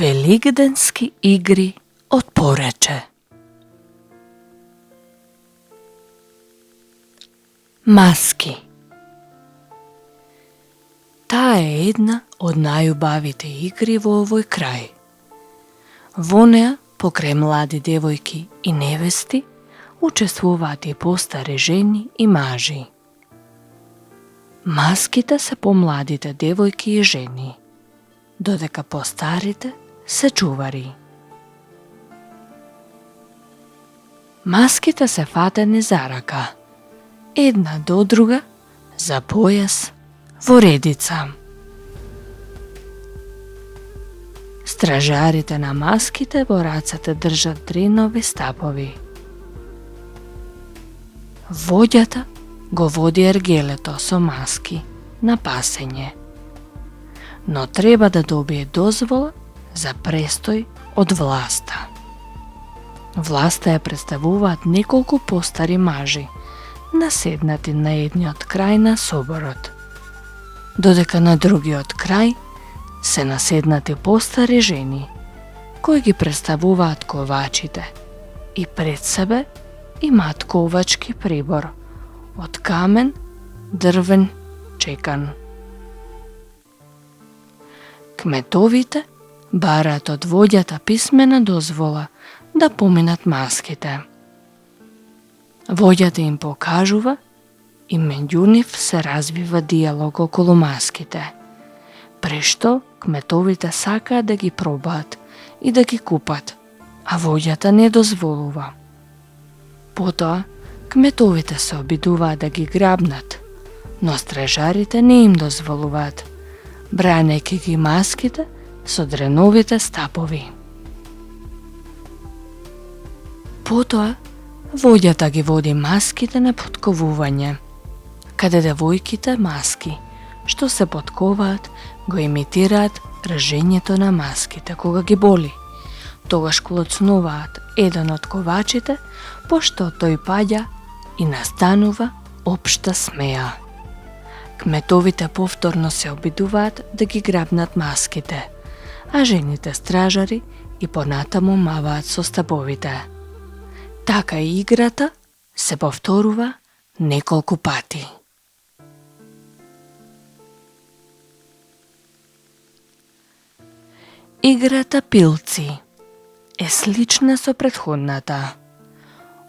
Велигденски игри од Порече. Маски. Таа е една од најубавите игри во овој крај. Во неа, покрај млади девојки и невести, учествуваат и постари жени и мажи. Маските се помладите девојки и жени, додека постарите се чувари. Маските се фатени за рака, една до друга, за појас, во редица. Стражарите на маските во рацете држат дренови стапови. Воѓата го води ергелето со маски на пасење, но треба да добие дозвола за престој од власта. Власта ја представуваат неколку постари мажи, наседнати на едниот крај на соборот, додека на другиот крај се наседнати постари жени, кои ги представуваат ковачите и пред себе имаат ковачки прибор од камен, дрвен, чекан. Кметовите бараат од воѓата писмена дозвола да поминат маските. Воѓата им покажува и меѓу нив се развива диалог околу маските, прешто кметовите сакаат да ги пробаат и да ги купат, а воѓата не дозволува. Потоа, кметовите се обидуваат да ги грабнат, но стражарите не им дозволуваат, бранејќи ги маските со дреновите стапови. Потоа, воѓата ги води маските на потковување, каде девојките маски, што се потковаат, го имитираат ражењето на маските кога ги боли. Тогаш клоцнуваат еден од ковачите, пошто тој паѓа и настанува општа смеа. Кметовите повторно се обидуваат да ги грабнат маските, а жените стражари и понатаму маваат со стаповите. Така и играта се повторува неколку пати. Играта пилци е слична со претходната.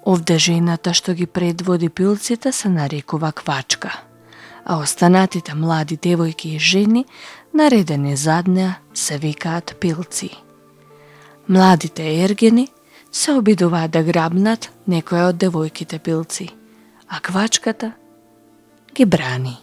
Овде жената што ги предводи пилците се нарекува квачка, а останатите млади девојки и жени наредени зад неа се викаат пилци. Младите ергени се обидуваат да грабнат некоја од девојките пилци, а квачката ги брани.